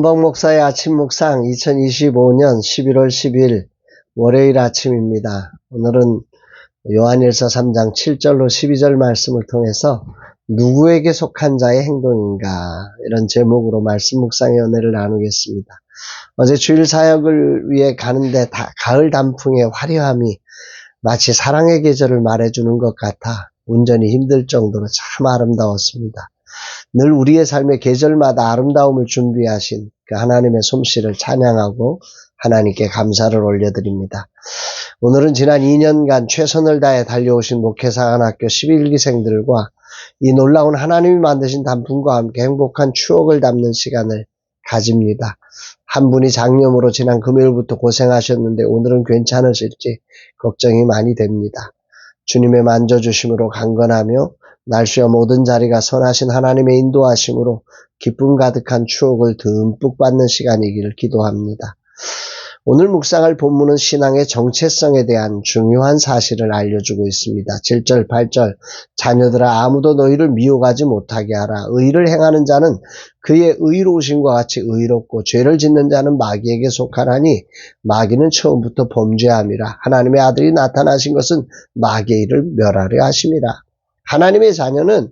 한박 목사의 아침 묵상 2025년 11월 10일 월요일 아침입니다. 오늘은 요한일서 3장 7절로 12절 말씀을 통해서 누구에게 속한 자의 행동인가 이런 제목으로 말씀 묵상의 은혜를 나누겠습니다. 어제 주일 사역을 위해 가는데 가을 단풍의 화려함이 마치 사랑의 계절을 말해주는 것 같아 운전이 힘들 정도로 참 아름다웠습니다. 늘 우리의 삶의 계절마다 아름다움을 준비하신 그 하나님의 솜씨를 찬양하고 하나님께 감사를 올려드립니다. 오늘은 지난 2년간 최선을 다해 달려오신 목회사관학교 11기생들과 이 놀라운 하나님이 만드신 단풍과 함께 행복한 추억을 담는 시간을 가집니다. 한 분이 장염으로 지난 금요일부터 고생하셨는데 오늘은 괜찮으실지 걱정이 많이 됩니다. 주님의 만져주심으로 강건하며 날씨와 모든 자리가 선하신 하나님의 인도하심으로 기쁨 가득한 추억을 듬뿍 받는 시간이기를 기도합니다. 오늘 묵상할 본문은 신앙의 정체성에 대한 중요한 사실을 알려주고 있습니다. 7절, 8절 자녀들아 아무도 너희를 미혹하지 못하게 하라. 의를 행하는 자는 그의 의로우심과 같이 의롭고 죄를 짓는 자는 마귀에게 속하나니 마귀는 처음부터 범죄함이라. 하나님의 아들이 나타나신 것은 마귀의 일을 멸하려 하심이라. 하나님의 자녀는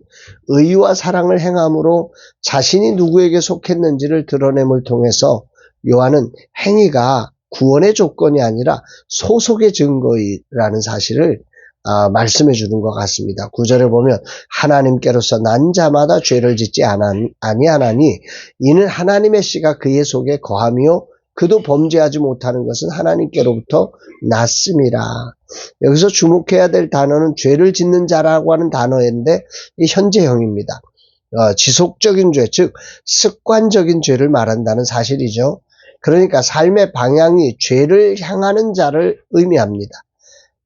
의와 사랑을 행함으로 자신이 누구에게 속했는지를 드러냄을 통해서 요한은 행위가 구원의 조건이 아니라 소속의 증거라는 사실을 말씀해 주는 것 같습니다. 9절에 보면 하나님께로서 난 자마다 죄를 짓지 아니하나니 이는 하나님의 씨가 그의 속에 거하며 그도 범죄하지 못하는 것은 하나님께로부터 났음이라. 여기서 주목해야 될 단어는 죄를 짓는 자라고 하는 단어인데 이 현재형입니다. 지속적인 죄, 즉 습관적인 죄를 말한다는 사실이죠. 그러니까 삶의 방향이 죄를 향하는 자를 의미합니다.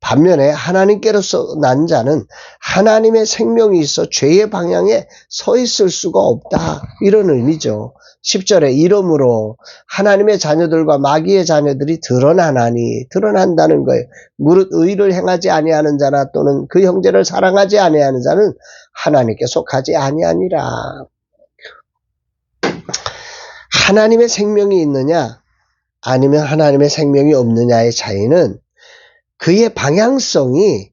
반면에 하나님께로서 난 자는 하나님의 생명이 있어 죄의 방향에 서 있을 수가 없다. 이런 의미죠. 10절에 이러므로 하나님의 자녀들과 마귀의 자녀들이 드러난다는 거예요. 무릇 의를 행하지 아니하는 자나 또는 그 형제를 사랑하지 아니하는 자는 하나님께 속하지 아니하니라. 하나님의 생명이 있느냐 아니면 하나님의 생명이 없느냐의 차이는 그의 방향성이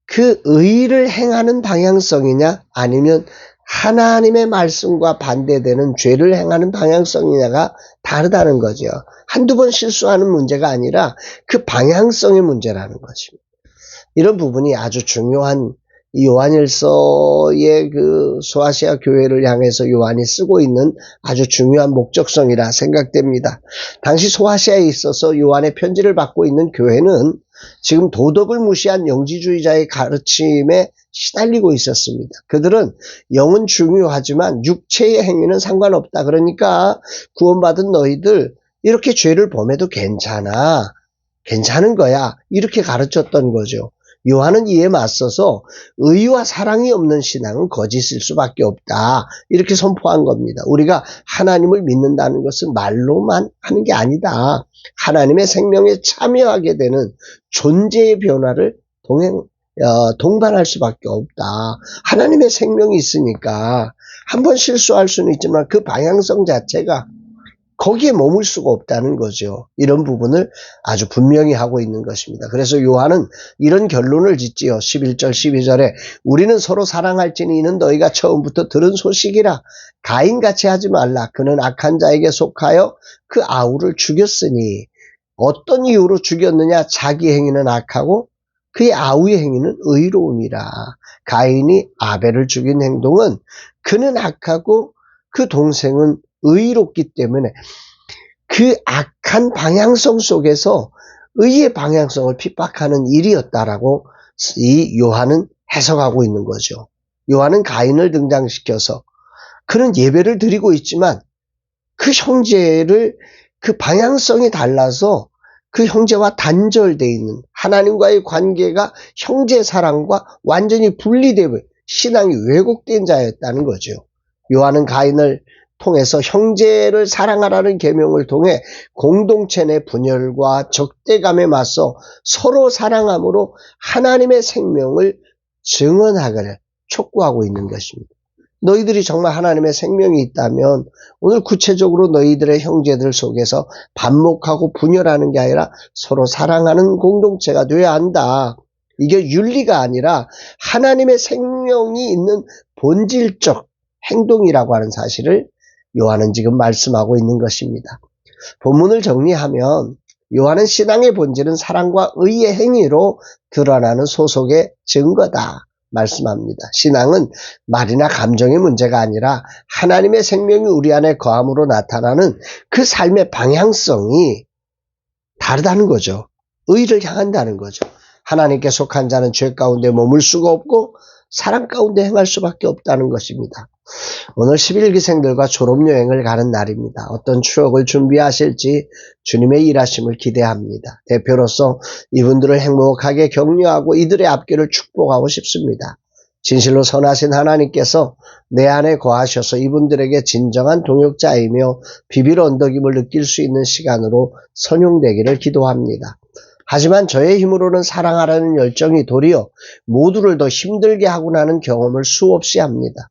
그 의를 행하는 방향성이냐 아니면 하나님의 말씀과 반대되는 죄를 행하는 방향성이냐가 다르다는 거죠. 한두 번 실수하는 문제가 아니라 그 방향성의 문제라는 것입니다. 이런 부분이 아주 중요한 이 요한일서의 그 소아시아 교회를 향해서 요한이 쓰고 있는 아주 중요한 목적성이라 생각됩니다. 당시 소아시아에 있어서 요한의 편지를 받고 있는 교회는 지금 도덕을 무시한 영지주의자의 가르침에 시달리고 있었습니다. 그들은 영은 중요하지만 육체의 행위는 상관없다. 그러니까 구원받은 너희들 이렇게 죄를 범해도 괜찮은 거야. 이렇게 가르쳤던 거죠. 요한은 이에 맞서서 의와 사랑이 없는 신앙은 거짓일 수밖에 없다. 이렇게 선포한 겁니다. 우리가 하나님을 믿는다는 것은 말로만 하는 게 아니다. 하나님의 생명에 참여하게 되는 존재의 변화를 동반할 수밖에 없다. 하나님의 생명이 있으니까 한번 실수할 수는 있지만 그 방향성 자체가 거기에 머물 수가 없다는 거죠. 이런 부분을 아주 분명히 하고 있는 것입니다. 그래서 요한은 이런 결론을 짓지요. 11절 12절에 우리는 서로 사랑할지니 이는 너희가 처음부터 들은 소식이라. 가인같이 하지 말라. 그는 악한 자에게 속하여 그 아우를 죽였으니 어떤 이유로 죽였느냐. 자기 행위는 악하고 그의 아우의 행위는 의로움이라. 가인이 아벨을 죽인 행동은 그는 악하고 그 동생은 의롭기 때문에 그 악한 방향성 속에서 의의 방향성을 핍박하는 일이었다라고 이 요한은 해석하고 있는 거죠. 요한은 가인을 등장시켜서 그는 예배를 드리고 있지만 그 형제를 그 방향성이 달라서 그 형제와 단절되어 있는 하나님과의 관계가 형제 사랑과 완전히 분리되고 신앙이 왜곡된 자였다는 거죠. 요한은 가인을 통해서 형제를 사랑하라는 계명을 통해 공동체 내 분열과 적대감에 맞서 서로 사랑함으로 하나님의 생명을 증언하기를 촉구하고 있는 것입니다. 너희들이 정말 하나님의 생명이 있다면 오늘 구체적으로 너희들의 형제들 속에서 반목하고 분열하는 게 아니라 서로 사랑하는 공동체가 되어야 한다. 이게 윤리가 아니라 하나님의 생명이 있는 본질적 행동이라고 하는 사실을 요한은 지금 말씀하고 있는 것입니다. 본문을 정리하면 요한은 신앙의 본질은 사랑과 의의 행위로 드러나는 소속의 증거다 말씀합니다. 신앙은 말이나 감정의 문제가 아니라 하나님의 생명이 우리 안에 거함으로 나타나는 그 삶의 방향성이 다르다는 거죠. 의를 향한다는 거죠. 하나님께 속한 자는 죄 가운데 머물 수가 없고 사랑 가운데 행할 수밖에 없다는 것입니다. 오늘 11기생들과 졸업여행을 가는 날입니다. 어떤 추억을 준비하실지 주님의 일하심을 기대합니다. 대표로서 이분들을 행복하게 격려하고 이들의 앞길을 축복하고 싶습니다. 진실로 선하신 하나님께서 내 안에 거하셔서 이분들에게 진정한 동역자이며 비빌 언덕임을 느낄 수 있는 시간으로 선용되기를 기도합니다. 하지만 저의 힘으로는 사랑하라는 열정이 도리어 모두를 더 힘들게 하고 나는 경험을 수없이 합니다.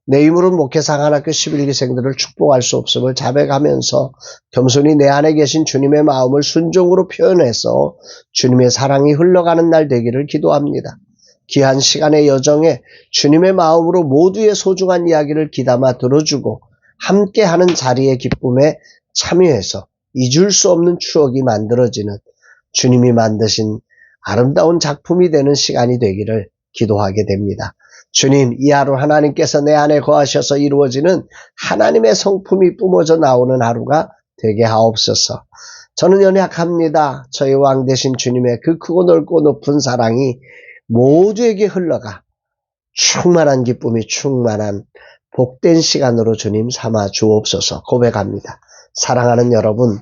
내 힘으로는 목회상한학교 11기생들을 축복할 수 없음을 자백하면서 겸손히 내 안에 계신 주님의 마음을 순종으로 표현해서 주님의 사랑이 흘러가는 날 되기를 기도합니다. 귀한 시간의 여정에 주님의 마음으로 모두의 소중한 이야기를 귀담아 들어주고 함께하는 자리의 기쁨에 참여해서 잊을 수 없는 추억이 만들어지는 주님이 만드신 아름다운 작품이 되는 시간이 되기를 기도하게 됩니다. 주님, 이 하루 하나님께서 내 안에 거하셔서 이루어지는 하나님의 성품이 뿜어져 나오는 하루가 되게 하옵소서. 저는 연약합니다. 저희 왕 되신 주님의 그 크고 넓고 높은 사랑이 모두에게 흘러가 충만한 기쁨이 충만한 복된 시간으로 주님 삼아 주옵소서 고백합니다. 사랑하는 여러분,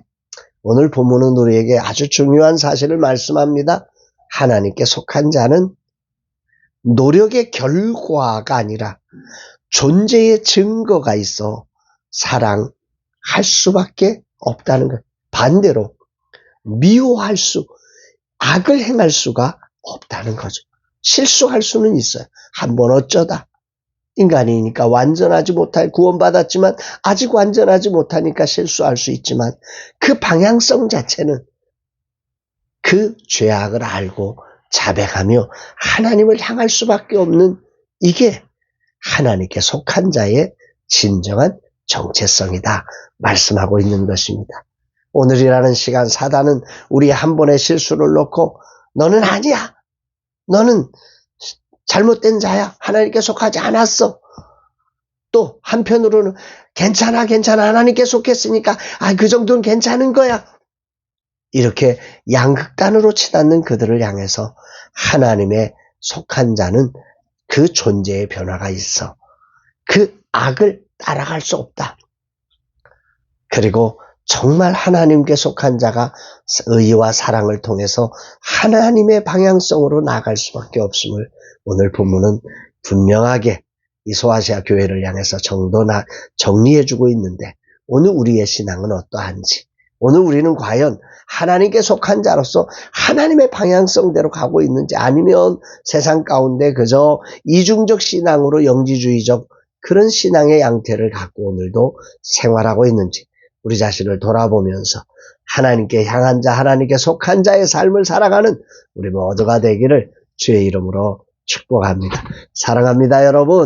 오늘 본문은 우리에게 아주 중요한 사실을 말씀합니다. 하나님께 속한 자는 노력의 결과가 아니라 존재의 증거가 있어 사랑할 수밖에 없다는 것. 반대로 미워할 수, 악을 행할 수가 없다는 거죠. 실수할 수는 있어요. 한번 어쩌다. 인간이니까 완전하지 못할 구원받았지만 아직 완전하지 못하니까 실수할 수 있지만 그 방향성 자체는 그 죄악을 알고 자백하며 하나님을 향할 수밖에 없는 이게 하나님께 속한 자의 진정한 정체성이다 말씀하고 있는 것입니다. 오늘이라는 시간 사단은 우리 한 번의 실수를 놓고 너는 아니야. 너는 잘못된 자야. 하나님께 속하지 않았어. 또 한편으로는 괜찮아 하나님께 속했으니까 그 정도는 괜찮은 거야. 이렇게 양극단으로 치닫는 그들을 향해서 하나님의 속한 자는 그 존재의 변화가 있어. 그 악을 따라갈 수 없다. 그리고 정말 하나님께 속한 자가 의와 사랑을 통해서 하나님의 방향성으로 나아갈 수밖에 없음을 오늘 본문은 분명하게 이 소아시아 교회를 향해서 정리해주고 있는데 오늘 우리의 신앙은 어떠한지, 오늘 우리는 과연 하나님께 속한 자로서 하나님의 방향성대로 가고 있는지 아니면 세상 가운데 그저 이중적 신앙으로 영지주의적 그런 신앙의 양태를 갖고 오늘도 생활하고 있는지 우리 자신을 돌아보면서 하나님께 향한 자, 하나님께 속한 자의 삶을 살아가는 우리 모두가 되기를 주의 이름으로 축복합니다. 사랑합니다, 여러분.